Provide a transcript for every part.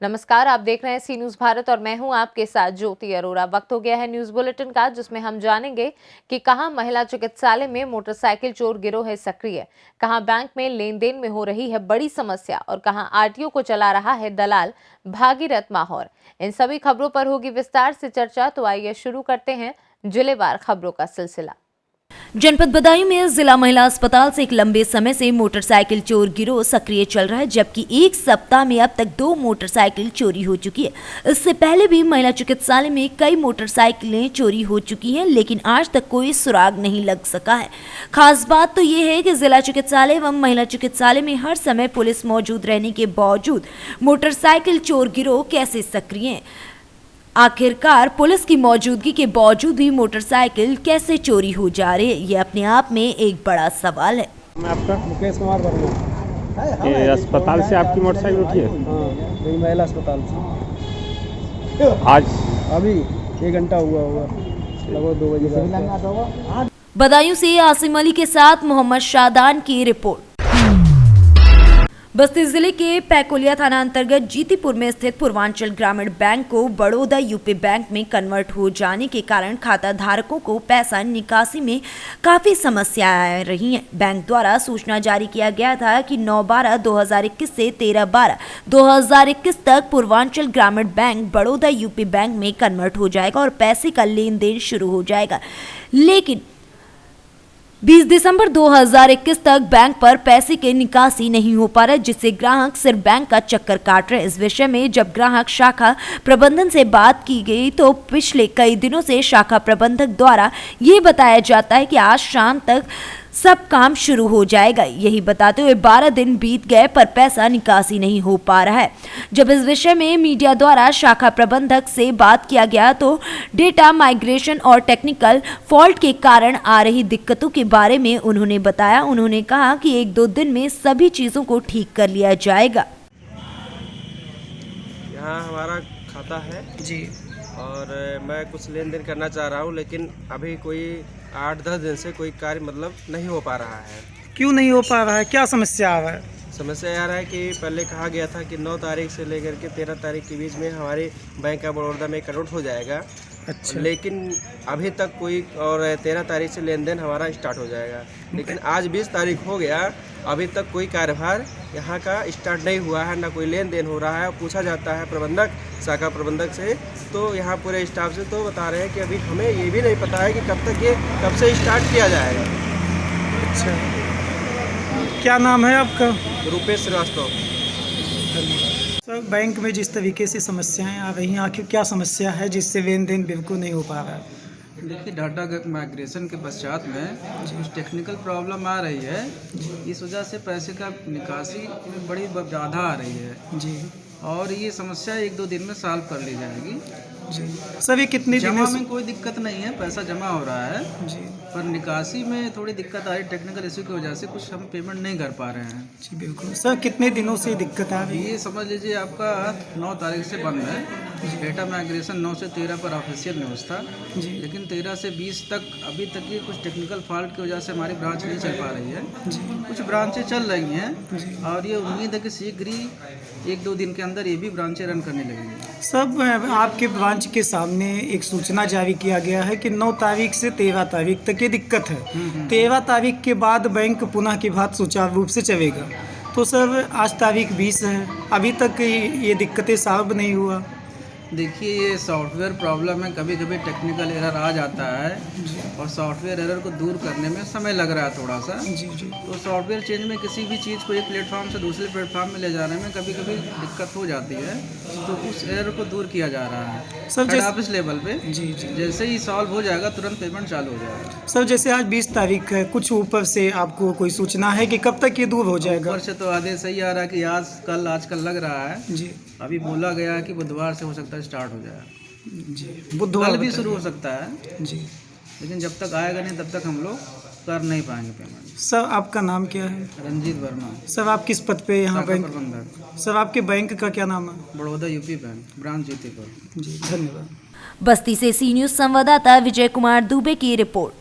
नमस्कार, आप देख रहे हैं सी न्यूज भारत और मैं हूं आपके साथ ज्योति अरोरा। वक्त हो गया है न्यूज बुलेटिन का, जिसमें हम जानेंगे कि कहां महिला चिकित्सालय में मोटरसाइकिल चोर गिरोह है सक्रिय, कहां बैंक में लेन देन में हो रही है बड़ी समस्या और कहां आरटीओ को चला रहा है दलाल भागीरथ माहौर। इन सभी खबरों पर होगी विस्तार से चर्चा, तो आइए शुरू करते हैं जिलेवार खबरों का सिलसिला। जनपद बदायूं में जिला महिला अस्पताल से एक लंबे समय से मोटरसाइकिल चोर गिरोह सक्रिय चल रहा है, जबकि एक सप्ताह में अब तक 2 मोटरसाइकिल चोरी हो चुकी है। इससे पहले भी महिला चिकित्सालय में कई मोटरसाइकिलें चोरी हो चुकी हैं, लेकिन आज तक कोई सुराग नहीं लग सका है। खास बात तो ये है कि जिला चिकित्सालय एवं महिला चिकित्सालय में हर समय पुलिस मौजूद रहने के बावजूद मोटरसाइकिल चोर गिरोह कैसे सक्रिय हैं। आखिरकार पुलिस की मौजूदगी के बावजूद भी मोटरसाइकिल कैसे चोरी हो जा रही है, ये अपने आप में एक बड़ा सवाल है। मैं आपका मुकेश कुमार वर्मा। ये अस्पताल से आपकी मोटरसाइकिल उठी है? हाँ, यही महिला अस्पताल से आज अभी 1 घंटा हुआ होगा, लगभग 2 बजे। बदायूं से आसिम अली के साथ मोहम्मद शादान की रिपोर्ट। बस्ती जिले के पैकोलिया थाना अंतर्गत जीतीपुर में स्थित पूर्वांचल ग्रामीण बैंक को बड़ौदा यूपी बैंक में कन्वर्ट हो जाने के कारण खाता धारकों को पैसा निकासी में काफी समस्याएं आ रही हैं। बैंक द्वारा सूचना जारी किया गया था कि 9/12/2021 से 13/12/2021 तक पूर्वांचल ग्रामीण बैंक बड़ौदा यूपी बैंक में कन्वर्ट हो जाएगा और पैसे का लेन देन शुरू हो जाएगा, लेकिन 20 दिसंबर 2021 तक बैंक पर पैसे की निकासी नहीं हो पा रहा है, जिससे ग्राहक सिर्फ बैंक का चक्कर काट रहे हैं। इस विषय में जब ग्राहक शाखा प्रबंधन से बात की गई तो पिछले कई दिनों से शाखा प्रबंधक द्वारा ये बताया जाता है कि आज शाम तक सब काम शुरू हो जाएगा। यही बताते हुए 12 दिन बीत गए पर पैसा निकासी नहीं हो पा रहा है। जब इस विषय में मीडिया द्वारा शाखा प्रबंधक से बात किया गया तो डेटा माइग्रेशन और टेक्निकल फॉल्ट के कारण आ रही दिक्कतों के बारे में उन्होंने बताया। उन्होंने कहा कि 1-2 दिन में सभी चीजों को ठीक कर लिया जाएगा। यहाँ हमारा खाता है जी, और मैं कुछ लेन देन करना चाह रहा हूँ, लेकिन अभी कोई 8-10 दिन से कोई कार्य मतलब नहीं हो पा रहा है। क्यों नहीं हो पा रहा है? क्या समस्या आ रहा है? समस्या यह रहा है कि पहले कहा गया था कि 9 तारीख से लेकर के 13 तारीख के बीच में हमारे बैंक ऑफ बड़ौदा में कन्वर्ट हो जाएगा। अच्छा, लेकिन अभी तक कोई, और 13 तारीख से लेन देन हमारा स्टार्ट हो जाएगा, लेकिन आज 20 तारीख हो गया, अभी तक कोई कार्यभार यहाँ का स्टार्ट नहीं हुआ है, ना कोई लेन देन हो रहा है। पूछा जाता है प्रबंधक, शाखा प्रबंधक से, तो यहाँ पूरे स्टाफ से तो बता रहे हैं कि अभी हमें ये भी नहीं पता है कि कब से स्टार्ट किया जाएगा। अच्छा, क्या नाम है आपका? रुपेश श्रीवास्तव। सर, बैंक में जिस तरीके से समस्याएं आ रही हैं, आखिर क्या समस्या है जिससे लेन देन बिल्कुल नहीं हो पा रहा है? देखिए, डाटा माइग्रेशन के पश्चात में कुछ टेक्निकल प्रॉब्लम आ रही है। इस वजह से पैसे का निकासी में बड़ी बाधा आ रही है जी और ये समस्या 1-2 दिन में सॉल्व कर ली जाएगी। जी। सर, ये कितने जमा दिनों में कोई दिक्कत नहीं है, पैसा जमा हो रहा है, जी पर निकासी में थोड़ी दिक्कत आ रही है। टेक्निकल इशू की वजह से कुछ हम पेमेंट नहीं कर पा रहे हैं। जी बिल्कुल। सर, कितने दिनों से दिक्कत आ रही है? ये समझ लीजिए आपका 9 तारीख से बंद है। डेटा माइग्रेशन 9 से 13 पर ऑफिशियल न्यूज़ था, जी लेकिन 13 से 20 तक अभी तक ये कुछ टेक्निकल फॉल्ट की वजह से हमारी ब्रांच नहीं चल पा रही है। जी कुछ ब्रांचें चल रही हैं जी। और ये उम्मीद है कि शीघ्र ही 1-2 दिन के अंदर ये भी ब्रांचें रन करने लगेंगी। सब आपके ब्रांच के सामने एक सूचना जारी किया गया है कि 9 तारीख से 13 तारीख तक ये दिक्कत है। 13 तारीख के बाद बैंक पुनः की बात सुचारू रूप से चलेगा। तो सर, आज तारीख 20 है, अभी तक ये दिक्कतें सॉल्व नहीं हुआ। देखिए, ये सॉफ्टवेयर प्रॉब्लम है, कभी कभी टेक्निकल एरर आ जाता है और सॉफ्टवेयर एरर को दूर करने में समय लग रहा है थोड़ा सा। जी जी। तो सॉफ्टवेयर चेंज में किसी भी चीज़ को एक प्लेटफॉर्म से दूसरे प्लेटफॉर्म में ले जाने में कभी कभी दिक्कत हो जाती है, तो उस एरर को दूर किया जा रहा है सर, हेड ऑफिस लेवल पे। जी जी। जैसे ही सॉल्व हो जाएगा तुरंत पेमेंट चालू हो जाएगा। सर, जैसे आज 20 तारीख है, कुछ ऊपर से आपको कोई सूचना है कि कब तक ये दूर हो जाएगा? ऊपर से तो आदेश सही आ रहा है कि आजकल लग रहा है। जी अभी बोला गया है कि बुधवार से हो सकता है स्टार्ट हो जाए, जी। बुधवार कल भी बताइए। शुरू हो सकता है, जी। लेकिन जब तक आएगा नहीं तब तक हम लोग कर नहीं पाएंगे पेमेंट। सर, आपका नाम क्या है? रंजीत वर्मा, सर, आप किस पद पे यहाँ शाखा बैंक? प्रबंधक, सर, आपके बैंक का क्या नाम है? Baroda UP bank, branch Jitipur. जी, धन्यवाद। बस्ती से सी न्यूज संवाददाता विजय कुमार दुबे की रिपोर्ट।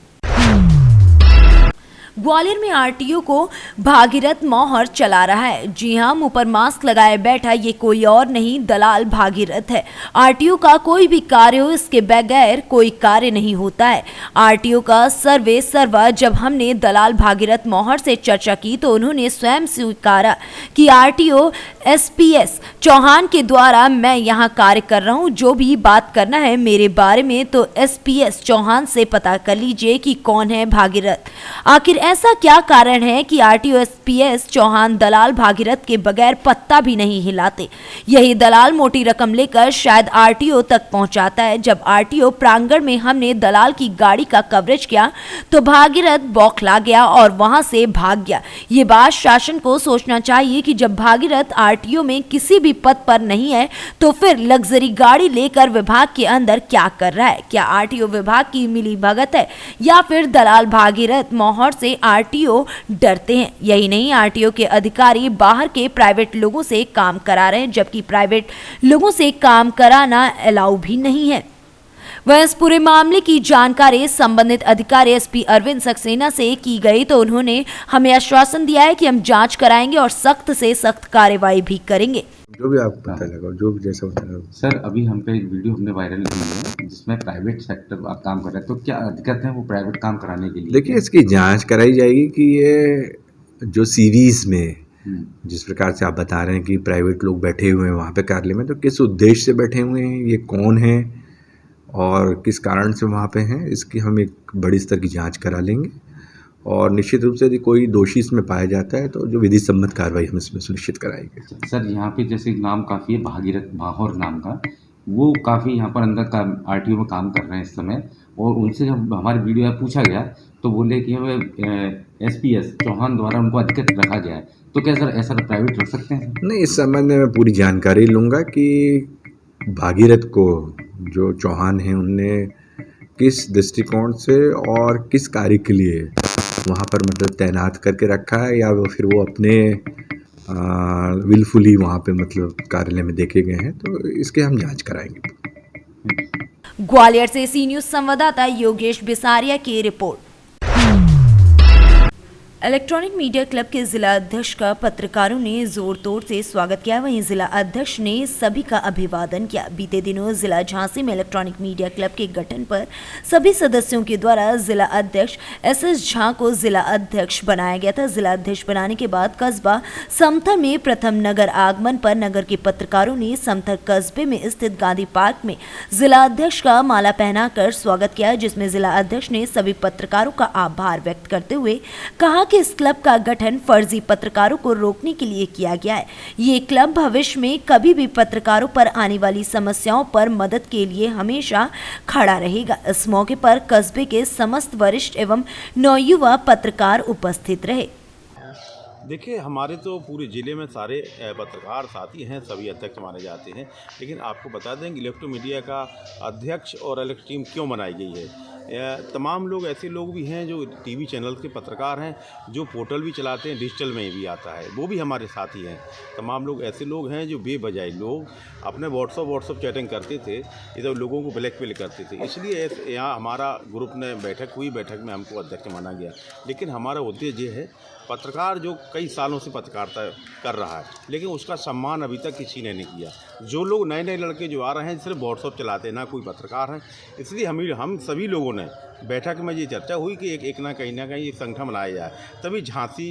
ग्वालियर में आरटीओ को भागीरथ मौहर चला रहा है। जी हां, मुंह पर मास्क लगाए बैठा ये कोई और नहीं दलाल भागीरथ है। आरटीओ का कोई भी कार्य हो, इसके बगैर कोई कार्य नहीं होता है। आरटीओ का सर्वे सर्वा जब हमने दलाल भागीरथ मौहर से चर्चा की तो उन्होंने स्वयं स्वीकारा कि आरटीओ एसपीएस चौहान के द्वारा मैं यहाँ कार्य कर रहा हूँ। जो भी बात करना है मेरे बारे में तो एसपीएस चौहान से पता कर लीजिए कि कौन है भागीरथ। आखिर ऐसा क्या कारण है कि आरटीओ एसपीएस चौहान दलाल भागीरथ के बगैर पत्ता भी नहीं हिलाते। यही दलाल मोटी रकम लेकर शायद आरटीओ तक पहुंचाता है। जब आरटीओ प्रांगण में हमने दलाल की गाड़ी का कवरेज किया तो भागीरथ बौखला गया और वहां से भाग गया। ये बात शासन को सोचना चाहिए कि जब भागीरथ आरटीओ में किसी भी पद पर नहीं है तो फिर लग्जरी गाड़ी लेकर विभाग के अंदर क्या कर रहा है। क्या आरटीओ विभाग की मिली भगत है या फिर दलाल भागीरथ मौहर से आरटीओ डरते हैं। यही नहीं, आरटीओ के अधिकारी बाहर के प्राइवेट लोगों से काम करा रहे हैं, जबकि प्राइवेट लोगों से काम कराना अलाउ भी नहीं है। वह इस पूरे मामले की जानकारी संबंधित अधिकारी एसपी अरविंद सक्सेना से की गई तो उन्होंने हमें आश्वासन दिया है कि हम जांच कराएंगे और सख्त से सख्त कार्रवाई भी करेंगे। जो भी आपको पता लगा, जो भी जैसा पता लगा। सर, अभी हम पे एक वीडियो हमने वायरल की है जिसमें प्राइवेट सेक्टर आप काम कर रहे हैं, तो क्या दिक्कत है वो प्राइवेट काम कराने के लिए? देखिए, इसकी जांच कराई जाएगी कि ये जो सीरीज में जिस प्रकार से आप बता रहे हैं कि प्राइवेट लोग बैठे हुए हैं वहाँ पे कार्यालय में, तो किस उद्देश्य से बैठे हुए हैं, ये कौन है और किस कारण से वहाँ पे हैं, इसकी हम एक बड़ी स्तर की जांच करा लेंगे और निश्चित रूप से यदि कोई दोषी इसमें पाया जाता है तो जो विधि सम्मत कार्रवाई हम इसमें सुनिश्चित कराएंगे। सर, यहाँ पे जैसे नाम काफ़ी है भागीरथ मौहर नाम का, वो काफ़ी यहाँ पर अंदर का आरटीओ में काम कर रहे हैं इस समय, और उनसे जब हमारे वीडियो में पूछा गया तो बोले कि हमें एसपीएस चौहान द्वारा उनको अधिकृत रखा गया है। तो क्या सर ऐसा प्राइवेट रख सकते हैं? नहीं, इस संबंध में मैं पूरी जानकारी लूँगा कि भागीरथ को जो चौहान हैं उनने किस दृष्टिकोण से और किस कार्य के लिए वहाँ पर मतलब तैनात करके रखा है, या फिर वो अपने विलफुली वहाँ पे मतलब कार्यालय में देखे गए हैं, तो इसके हम जांच कराएंगे। ग्वालियर से सी न्यूज संवाददाता योगेश बिसारिया की रिपोर्ट। इलेक्ट्रॉनिक मीडिया क्लब के जिला अध्यक्ष का पत्रकारों ने जोर तोड़ से स्वागत किया। वहीं जिला अध्यक्ष ने सभी का अभिवादन किया। बीते दिनों जिला झांसी में इलेक्ट्रॉनिक मीडिया क्लब के गठन पर सभी सदस्यों के द्वारा जिला अध्यक्ष एसएस झा को जिला अध्यक्ष बनाया गया था। जिला अध्यक्ष बनाने के बाद कस्बा समथर में प्रथम नगर आगमन पर नगर के पत्रकारों ने समथर कस्बे में स्थित गांधी पार्क में जिला अध्यक्ष का माला पहनाकर स्वागत किया, जिसमें जिला अध्यक्ष ने सभी पत्रकारों का आभार व्यक्त करते हुए कहा कि इस क्लब का गठन फर्जी पत्रकारों को रोकने के लिए किया गया है। ये क्लब भविष्य में कभी भी पत्रकारों पर आने वाली समस्याओं पर मदद के लिए हमेशा खड़ा रहेगा। इस मौके पर कस्बे के समस्त वरिष्ठ एवं नवयुवा पत्रकार उपस्थित रहे। देखिए, हमारे तो पूरे ज़िले में सारे पत्रकार साथी हैं, सभी अध्यक्ष माने जाते हैं, लेकिन आपको बता दें कि इलेक्ट्रो मीडिया का अध्यक्ष और इलेक्ट टीम क्यों बनाई गई है। तमाम लोग ऐसे लोग भी हैं जो टीवी चैनल के पत्रकार हैं, जो पोर्टल भी चलाते हैं, डिजिटल में भी आता है, वो भी हमारे साथी हैं। तमाम लोग ऐसे लोग हैं जो बेवजह लोग अपने व्हाट्सअप चैटिंग करते थे, इधर लोगों को ब्लैकमेल करते थे। इसलिए यहाँ हमारा ग्रुप ने बैठक हुई, बैठक में हमको अध्यक्ष माना गया। लेकिन हमारा उद्देश्य ये है, पत्रकार जो कई सालों से पत्रकारिता कर रहा है, लेकिन उसका सम्मान अभी तक किसी ने नहीं किया। जो लोग नए नए लड़के जो आ रहे हैं सिर्फ व्हाट्सअप चलाते हैं, ना कोई पत्रकार हैं। इसलिए हम सभी लोगों ने बैठक में ये चर्चा हुई कि एक ना कहीं एक संगठन बनाया जाए, तभी झांसी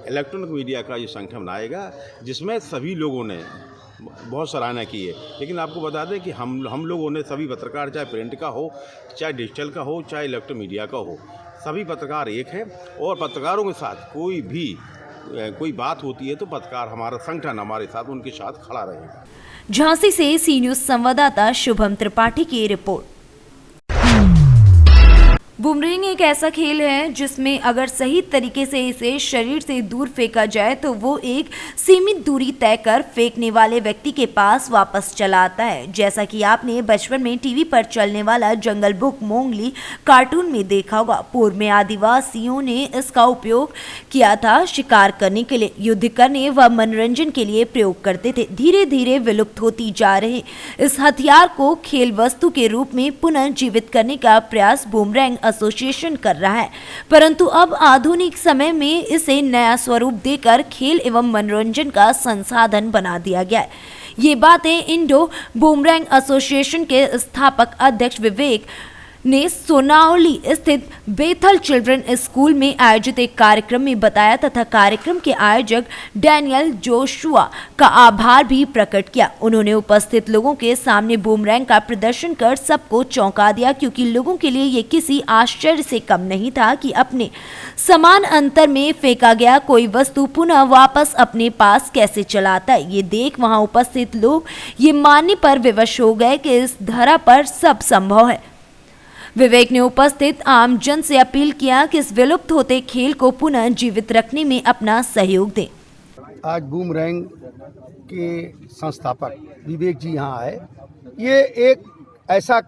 इलेक्ट्रॉनिक मीडिया का ये संगठन बनाएगा, जिसमें सभी लोगों ने बहुत सराहना की है। लेकिन आपको बता दें कि हम लोगों ने सभी पत्रकार, चाहे प्रिंट का हो, चाहे डिजिटल का हो, चाहे इलेक्ट्रॉनिक मीडिया का हो, सभी पत्रकार एक हैं और पत्रकारों के साथ कोई बात होती है तो पत्रकार हमारा संगठन हमारे साथ उनके साथ खड़ा रहेगा। झांसी से सी न्यूज संवाददाता शुभम त्रिपाठी की रिपोर्ट। बूमरैंग एक ऐसा खेल है जिसमें अगर सही तरीके से इसे शरीर से दूर फेंका जाए तो वो एक सीमित दूरी तय कर फेंकने वाले व्यक्ति के पास वापस चला आता है। जैसा कि आपने बचपन में टीवी पर चलने वाला जंगल बुक मोंगली कार्टून में देखा होगा। पूर्व में आदिवासियों ने इसका उपयोग किया था शिकार करने के लिए, युद्ध करने व मनोरंजन के लिए प्रयोग करते थे। धीरे धीरे विलुप्त होती जा रहे इस हथियार को खेल वस्तु के रूप में पुनर्जीवित करने का प्रयास बूमरैंग एसोसिएशन कर रहा है, परंतु अब आधुनिक समय में इसे नया स्वरूप देकर खेल एवं मनोरंजन का संसाधन बना दिया गया है। ये बातें इंडो बूमरैंग एसोसिएशन के स्थापक अध्यक्ष विवेक ने सोनावली स्थित बेथल चिल्ड्रन स्कूल में आयोजित एक कार्यक्रम में बताया तथा कार्यक्रम के आयोजक डैनियल जोशुआ का आभार भी प्रकट किया। उन्होंने उपस्थित लोगों के सामने बूमरैंग का प्रदर्शन कर सबको चौंका दिया, क्योंकि लोगों के लिए ये किसी आश्चर्य से कम नहीं था कि अपने समान अंतर में फेंका गया कोई वस्तु पुनः वापस अपने पास कैसे चलाता है। ये देख वहां उपस्थित लोग ये मानने पर विवश हो गए कि इस धरा पर सब संभव है। विवेक ने उपस्थित आम जन से अपील किया कि इस विलुप्त होते खेल को पुनः जीवित रखने में अपना सहयोग दें। आज बूमरैंग के संस्थापक विवेक जी यहाँ आए। ये एक ऐसा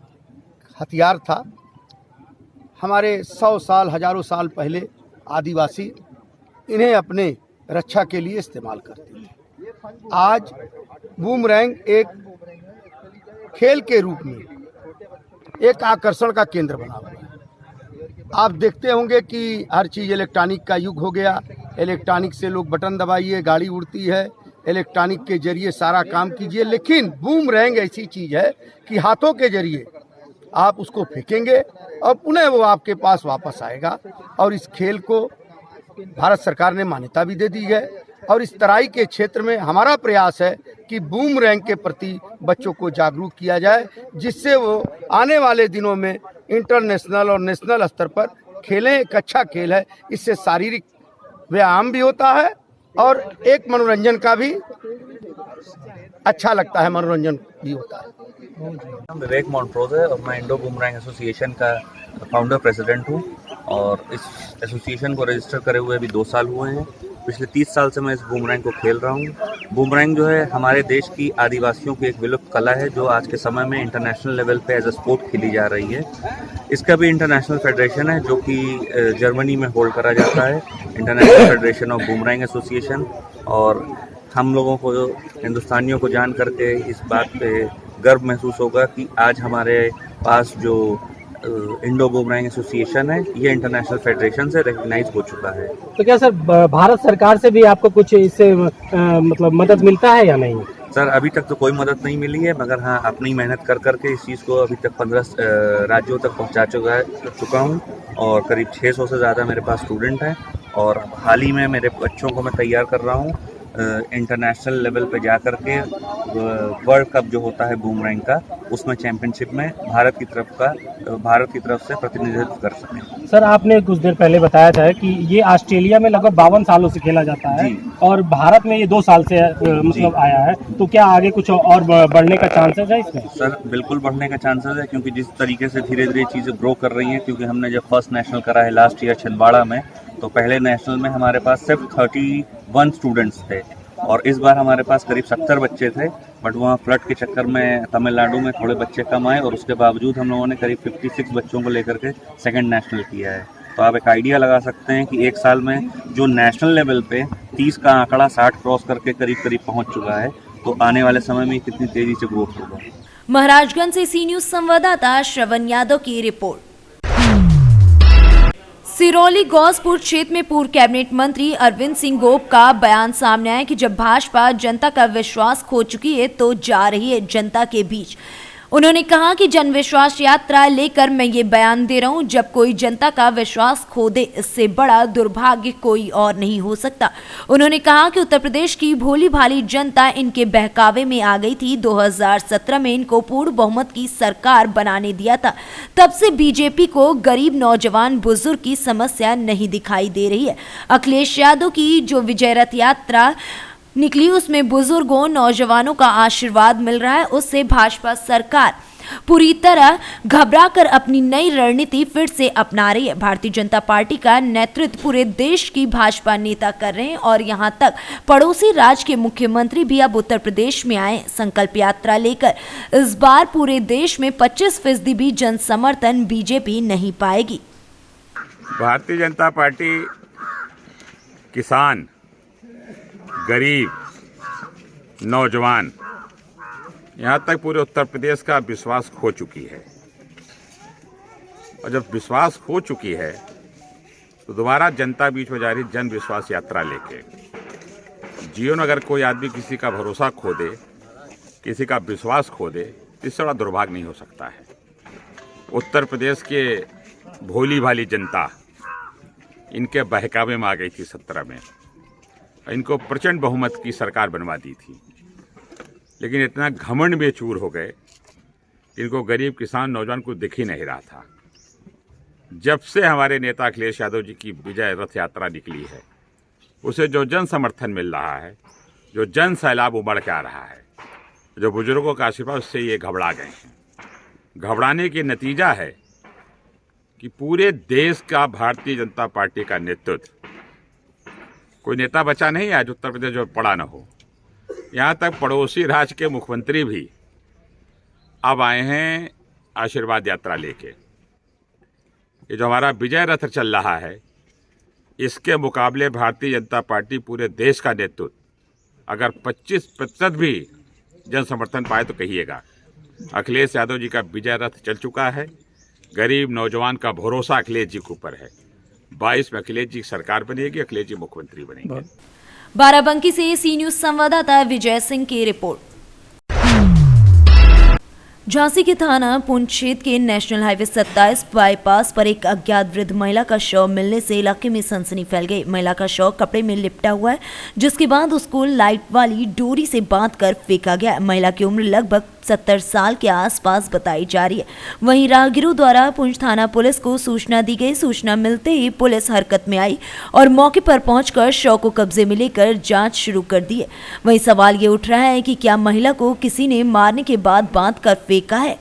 हथियार था, हमारे 100 साल हजारों साल पहले आदिवासी इन्हें अपने रक्षा के लिए इस्तेमाल करते थे। आज बूमरैंग एक खेल के रूप में एक आकर्षण का केंद्र बना हुआ है। आप देखते होंगे कि हर चीज़ इलेक्ट्रॉनिक का युग हो गया। इलेक्ट्रॉनिक से लोग बटन दबाइए, गाड़ी उड़ती है, इलेक्ट्रॉनिक के जरिए सारा काम कीजिए। लेकिन बूमरैंग ऐसी चीज़ है कि हाथों के जरिए आप उसको फेंकेंगे और पुनः वो आपके पास वापस आएगा। और इस खेल को भारत सरकार ने मान्यता भी दे दी है। और इस तराई के क्षेत्र में हमारा प्रयास है कि बूमरैंग के प्रति बच्चों को जागरूक किया जाए, जिससे वो आने वाले दिनों में इंटरनेशनल और नेशनल स्तर पर खेलें। एक अच्छा खेल है, इससे शारीरिक व्यायाम भी होता है और एक मनोरंजन का भी अच्छा लगता है, मनोरंजन भी होता है। विवेक मॉन्ट्रोज है और मैं इंडो बूमरैंग एसोसिएशन का फाउंडर प्रेसिडेंट हूँ और इस एसोसिएशन को रजिस्टर करे हुए अभी 2 साल हुए हैं। पिछले 30 साल से मैं इस बूमरैंग को खेल रहा हूँ। बूमरैंग जो है हमारे देश की आदिवासियों की एक विलुप्त कला है, जो आज के समय में इंटरनेशनल लेवल पे एज अ स्पोर्ट खेली जा रही है। इसका भी इंटरनेशनल फेडरेशन है जो कि जर्मनी में होल्ड करा जाता है, international federation of boomerang association. और हम लोगों को, हिंदुस्तानियों को जान करके इस बात पे गर्व महसूस होगा कि आज हमारे पास जो इंडो बूमरैंग एसोसिएशन है ये इंटरनेशनल फेडरेशन से रिकग्नाइज हो चुका है। तो क्या सर भारत सरकार से भी आपको कुछ इससे मतलब मदद मिलता है या नहीं? सर अभी तक तो कोई मदद नहीं मिली है, मगर हाँ अपनी मेहनत कर करके इस चीज़ को अभी तक 15 राज्यों तक पहुंचा चुका हूं और करीब 600 से ज़्यादा मेरे पास स्टूडेंट हैं। और हाल ही में मेरे बच्चों को मैं तैयार कर रहा हूं इंटरनेशनल लेवल पे जा कर के वर्ल्ड कप जो होता है बूमरैंग का, उसमें चैंपियनशिप में भारत की तरफ से प्रतिनिधित्व कर सकें। सर आपने कुछ देर पहले बताया था कि ये ऑस्ट्रेलिया में लगभग 52 सालों से खेला जाता है और भारत में ये 2 साल से मतलब आया है, तो क्या आगे कुछ और बढ़ने का चांसेस है इसमें? सर बिल्कुल बढ़ने का चांसेस है, क्योंकि जिस तरीके से धीरे धीरे चीज़ें ग्रो कर रही हैं। क्योंकि हमने जब फर्स्ट नेशनल करा है लास्ट ईयर छिंदवाड़ा में, तो पहले नेशनल में हमारे पास सिर्फ 31 स्टूडेंट्स थे और इस बार हमारे पास करीब 70 बच्चे थे। बट वहाँ फ्लड के चक्कर में तमिलनाडु में थोड़े बच्चे कम आए और उसके बावजूद हम लोगों ने करीब 56 बच्चों को लेकर के सेकंड नेशनल किया है। तो आप एक आइडिया लगा सकते हैं कि एक साल में जो नेशनल लेवल पे 30 का आंकड़ा 60 क्रॉस करके करीब पहुँच चुका है, तो आने वाले समय में कितनी तेजी से ग्रोथ होगा। महाराजगंज से सी न्यूज संवाददाता श्रवण यादव की रिपोर्ट। सिरौली गौसपुर क्षेत्र में पूर्व कैबिनेट मंत्री अरविंद सिंह गोप का बयान सामने आया कि जब भाजपा जनता का विश्वास खो चुकी है तो जा रही है जनता के बीच। उन्होंने कहा कि जन विश्वास यात्रा लेकर मैं ये बयान दे रहा हूं, जब कोई जनता का विश्वास खो दे इससे बड़ा दुर्भाग्य कोई और नहीं हो सकता। उन्होंने कहा कि उत्तर प्रदेश की भोली भाली जनता इनके बहकावे में आ गई थी। 2017 में इनको पूर्ण बहुमत की सरकार बनाने दिया था, तब से बीजेपी को गरीब नौजवान बुजुर्ग की समस्या नहीं दिखाई दे रही है। अखिलेश यादव की जो विजय रथ यात्रा निकली उसमें बुजुर्गों नौजवानों का आशीर्वाद मिल रहा है, उससे भाजपा सरकार पूरी तरह घबराकर अपनी नई रणनीति फिर से अपना रही है। भारतीय जनता पार्टी का नेतृत्व पूरे देश की भाजपा नेता कर रहे हैं और यहां तक पड़ोसी राज्य के मुख्यमंत्री भी अब उत्तर प्रदेश में आए संकल्प यात्रा लेकर। इस बार पूरे देश में 25% भी जन समर्थन बीजेपी नहीं पाएगी। भारतीय जनता पार्टी किसान, गरीब, नौजवान, यहाँ तक पूरे उत्तर प्रदेश का विश्वास खो चुकी है। और जब विश्वास हो चुकी है तो दोबारा जनता बीच में जा रही जन विश्वास यात्रा लेके जीवन में अगर कोई आदमी किसी का भरोसा खो दे, किसी का विश्वास खो दे, इससे बड़ा दुर्भाग्य नहीं हो सकता है। उत्तर प्रदेश के भोली भाली जनता इनके बहकावे में आ गई थी 17 में, इनको प्रचंड बहुमत की सरकार बनवा दी थी, लेकिन इतना घमंड में चूर हो गए कि इनको गरीब किसान नौजवान को दिख ही नहीं रहा था। जब से हमारे नेता अखिलेश यादव जी की विजय रथ यात्रा निकली है, उसे जो जन समर्थन मिल रहा है, जो जन सैलाब उमड़ के आ रहा है, जो बुजुर्गों का आशीर्वाद, उससे ये घबरा गए हैं। घबराने के नतीजा है कि पूरे देश का भारतीय जनता पार्टी का नेतृत्व, कोई नेता बचा नहीं आज उत्तर प्रदेश जो पड़ा न हो। यहाँ तक पड़ोसी राज्य के मुख्यमंत्री भी अब आए हैं आशीर्वाद यात्रा लेके। ये जो हमारा विजय रथ चल रहा है, इसके मुकाबले भारतीय जनता पार्टी पूरे देश का नेतृत्व अगर 25% भी जन समर्थन पाए तो कहिएगा। अखिलेश यादव जी का विजय रथ चल चुका है। गरीब नौजवान का भरोसा अखिलेश जी के ऊपर है। 22 में अखिलेश जी सरकार बनेगी, अखिलेश जी मुख्यमंत्री बनेंगे। बाराबंकी से सी न्यूज संवाददाता विजय सिंह की रिपोर्ट। झांसी के थाना पुंछ क्षेत्र के नेशनल हाईवे 27 बाईपास पर एक अज्ञात वृद्ध महिला का शव मिलने से इलाके में सनसनी फैल गई। महिला का शव कपड़े में लिपटा हुआ है, जिसके बाद उसको लाइट वाली डोरी से बांधकर फेंका गया। महिला की उम्र लगभग 70 साल के आसपास बताई जा रही है। वहीं राहगीरों द्वारा पुंछ थाना पुलिस को सूचना दी गई। सूचना मिलते ही पुलिस हरकत में आई और मौके पर पहुंचकर शव को कब्जे में लेकर जांच शुरू कर दी है। वहीं सवाल ये उठ रहा है कि क्या महिला को किसी ने मारने के बाद बांधकर फेंका है।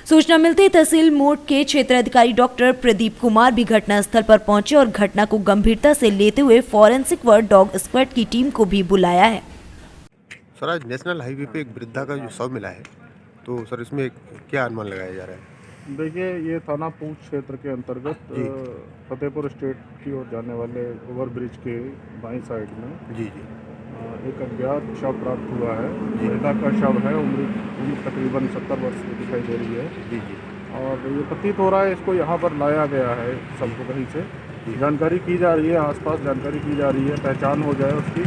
सूचना मिलते ही तहसील मोड़ के क्षेत्राधिकारी डॉक्टर प्रदीप कुमार भी घटनास्थल पर पहुंचे और घटना को गंभीरता से लेते हुए फॉरेंसिक व डॉग स्क्वाड की टीम को भी बुलाया है। सर, आज नेशनल हाईवे पे एक वृद्धा का जो शव मिला है, तो सर इसमें क्या अनुमान लगाया जा रहा है? देखिए, ये थाना पूंछ क्षेत्र के अंतर्गत फतेहपुर स्टेट की ओर जाने वाले ओवरब्रिज के बाईं साइड में जी एक अज्ञात शव प्राप्त हुआ है। महिला का शव है, उम्र तकरीबन 70 वर्ष की दिखाई दे रही है। जी और ये प्रतीत हो रहा है इसको यहाँ पर लाया गया है सबको कहीं से। जानकारी की जा रही है, आसपास जानकारी की जा रही है, पहचान हो जाए उसकी।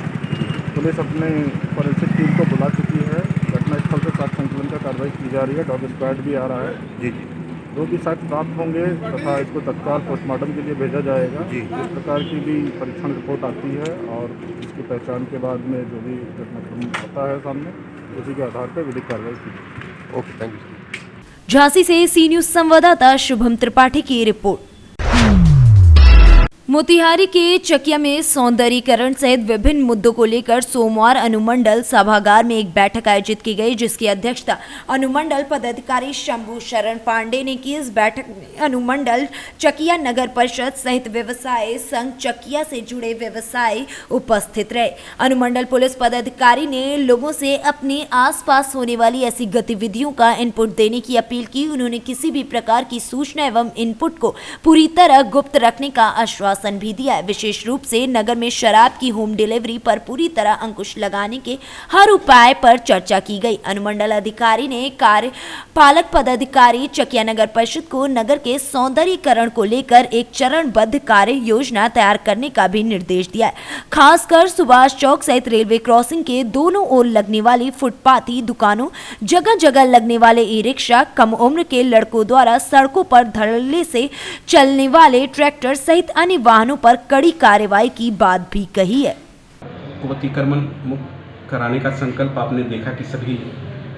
पुलिस अपने फॉरेंसिक टीम को बुला चुकी है। घटनास्थल से साक्ष्य संकलन का कार्रवाई की जा रही है। डॉग स्क्वाड भी आ रहा है। जी जो भी साक्ष्य प्राप्त होंगे तथा इसको तत्काल पोस्टमार्टम के लिए भेजा जाएगा। इस प्रकार की भी परीक्षण रिपोर्ट आती है और इसकी पहचान के बाद में जो भी घटनाक्रम आता है सामने, उसी के आधार पर विधिक कार्रवाई की जाएगी। Okay, thank you. झांसी से सी न्यूज संवाददाता शुभम त्रिपाठी की रिपोर्ट। मोतिहारी के चकिया में सौंदर्यीकरण सहित विभिन्न मुद्दों को लेकर सोमवार अनुमंडल सभागार में एक बैठक आयोजित की गई, जिसकी अध्यक्षता अनुमंडल पदाधिकारी शंभू शरण पांडे ने की। इस बैठक में अनुमंडल चकिया नगर परिषद सहित व्यवसाय संघ चकिया से जुड़े व्यवसायी उपस्थित रहे। अनुमंडल पुलिस पदाधिकारी ने लोगों से अपने आसपास होने वाली ऐसी गतिविधियों का इनपुट देने की अपील की। उन्होंने किसी भी प्रकार की सूचना एवं इनपुट को पूरी तरह गुप्त रखने का आश्वासन भी दिया है। विशेष रूप से नगर में शराब की होम डिलीवरी पर पूरी तरह अंकुश लगाने के हर उपाय पर चर्चा की गई। अनुमंडल अधिकारी ने कार्यपालक पदाधिकारी चकिया नगर परिषद को नगर के सौंदर्यीकरण को लेकर एक चरणबद्ध कार्य योजना तैयार करने का भी निर्देश दिया है। खासकर सुभाष चौक सहित रेलवे क्रॉसिंग के दोनों ओर लगने वाली फुटपाथी दुकानों, जगह जगह लगने वाले ई रिक्शा, कम उम्र के लड़कों द्वारा सड़कों पर धड़ल्ले से चलने वाले ट्रैक्टर सहित अन्य वाहनों पर कड़ी कार्रवाई की बात भी कही है। अतिक्रमण मुक्त कराने का संकल्प आपने देखा कि सभी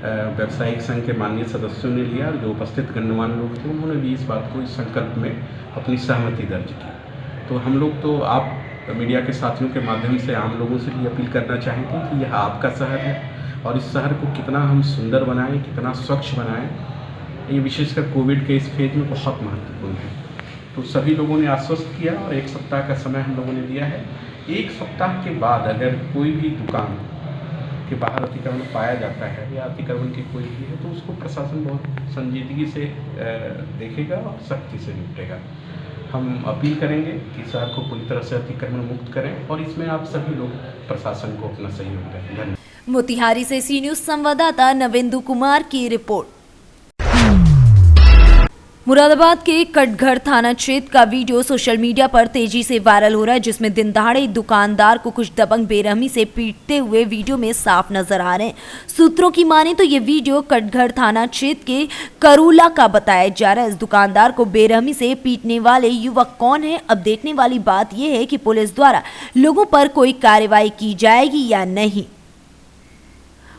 व्यावसायिक संघ के माननीय सदस्यों ने लिया। जो उपस्थित गणमान्य लोग थे उन्होंने भी इस बात को, इस संकल्प में अपनी सहमति दर्ज की। तो हम लोग तो आप मीडिया के साथियों के माध्यम से आम लोगों से भी अपील करना चाहेंगे कि यह आपका शहर है और इस शहर को कितना हम सुंदर बनाएं, कितना स्वच्छ बनाएं, ये विशेषकर कोविड के इस फेज में बहुत महत्वपूर्ण है। तो सभी लोगों ने आश्वस्त किया और 1 सप्ताह का समय हम लोगों ने दिया है। 1 सप्ताह के बाद अगर कोई भी दुकान के बाहर अतिक्रमण पाया जाता है या अतिक्रमण की कोई भी है, तो उसको प्रशासन बहुत संजीदगी से देखेगा और सख्ती से निपटेगा। हम अपील करेंगे कि शहर को पूरी तरह से अतिक्रमण मुक्त करें और इसमें आप सभी लोग प्रशासन को अपना सहयोग दें। धन्यवाद। मोतिहारी से सी न्यूज संवाददाता नवेंदु कुमार की रिपोर्ट। मुरादाबाद के कटघर थाना क्षेत्र का वीडियो सोशल मीडिया पर तेजी से वायरल हो रहा है, जिसमें दिन दहाड़े दुकानदार को कुछ दबंग बेरहमी से पीटते हुए वीडियो में साफ नजर आ रहे हैं। सूत्रों की माने तो ये वीडियो कटघर थाना क्षेत्र के करूला का बताया जा रहा है। इस दुकानदार को बेरहमी से पीटने वाले युवक कौन है? अब देखने वाली बात यह है कि पुलिस द्वारा लोगों पर कोई कार्रवाई की जाएगी या नहीं।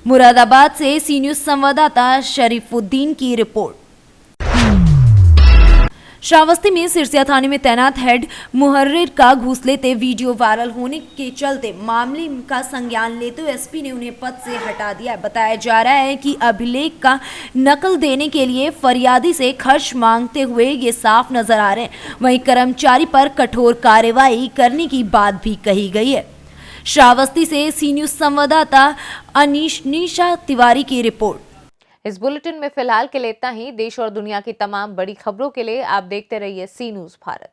मुरादाबाद से सी न्यूज संवाददाता शरीफुद्दीन की रिपोर्ट। श्रावस्ती में सिरसिया थाने में तैनात हेड मुहर्रिर का घूस लेते वीडियो वायरल होने के चलते मामले का संज्ञान लेते हुए एसपी ने उन्हें पद से हटा दिया। बताया जा रहा है कि अभिलेख का नकल देने के लिए फरियादी से खर्च मांगते हुए ये साफ नजर आ रहे हैं। वहीं कर्मचारी पर कठोर कार्रवाई करने की बात भी कही गई है। श्रावस्ती से सी न्यूज संवाददाता निशा तिवारी की रिपोर्ट। इस बुलेटिन में फिलहाल के लिए इतना ही। देश और दुनिया की तमाम बड़ी खबरों के लिए आप देखते रहिए सी न्यूज़ भारत।